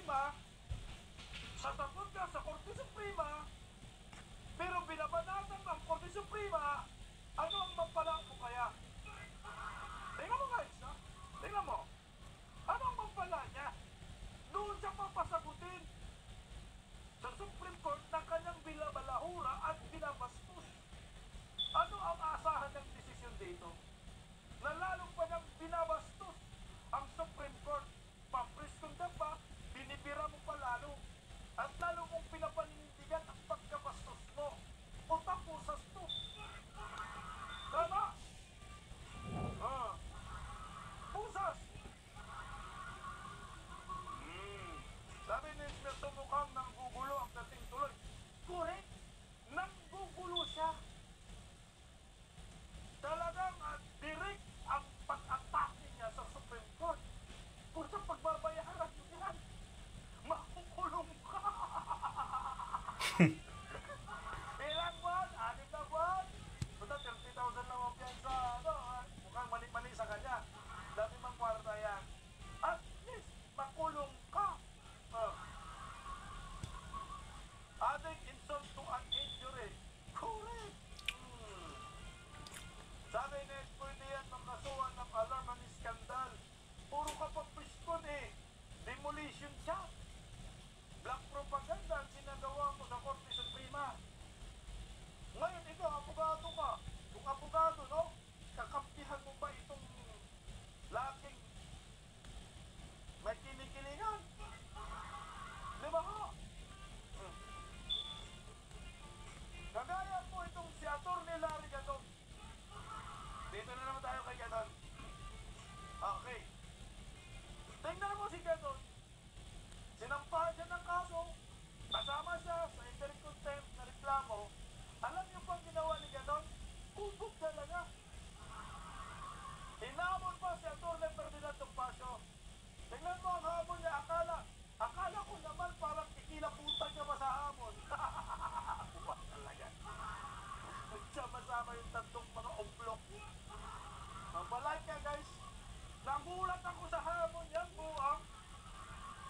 Suprema, sasagot ka sa Korte Suprema, pero binabanatan ng Korte Suprema, ano ang mampala mo kaya? Tingnan mo guys, ha? Tingnan mo. Ano ang mampala niya? Doon siya papasagutin sa Supreme Court na kanyang binabalahura at binabastos. Ano ang asahan ng desisyon dito? Na lalong pa niyang binabastos ang Supreme Court. Papriskunda pa, binibira mo pa lalo. At lalo mong pinapaninindigan ang pagkabastos mo. O tapusas to. Tama? Pusas! Sabi ni Smerto mukhang nanggugulo ang dating tuloy. Correct! Nanggugulo siya. Talagang direct ang pag-atake niya sa Supreme Court. Kung sa pagbabayaran mo yan, makukulong ka. Ilang buwan? 6 na buwan? Basta 30,000 lang ang piyansa. Mukhang mali-mali sa kanya. Dati mang kwarta yan. At least, makulong ka. Adding insult to an injury. Correct. Sabi na pwede yan makasuhan ng alarm ng skandal. Puro ka pa piskon eh. Demolition siya. Black propaganda ang sinagawa mo sa Korte Suprema. Ngayon ikaw, abogado ka. Kung abogado, no? Kakampihan mo ba itong laking may kinikilingan? Di ba ha? Kagaya po itong si Atty. Larry Gadon. Dito na naman tayo kay Gadon. Okay. Tingnan mo si Gadon. Sinampahan siya ng kaso. Kasama siya sa interim contempt na reklamo. Alam niyo pang ginawa ni Gadon? Kubog talaga. Hinamon pa si Atty. Ferdinand Topacio. Tingnan mo ang hamon niya. Akala ko naman parang ikilaputan niya pa sa hamon. Buwan talaga. Nagsama-sama yung tatlong mga oblok. Mabalay ka guys. Nagulat ako sa hamon yan, buwang.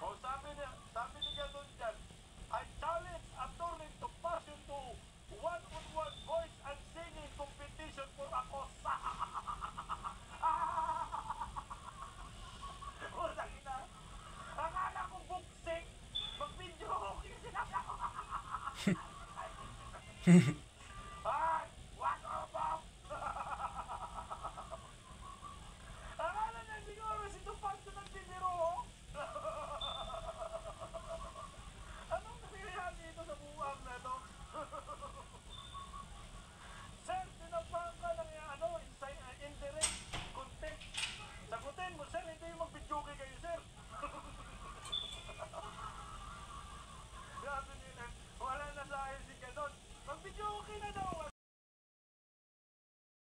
O sabi ni Gadon dyan, I challenge Atty. Topacio to one-on-one voice and singing competition for Acosta. Ulang ina. Akala ko boxing. Mag-video ko. Sinabi ako.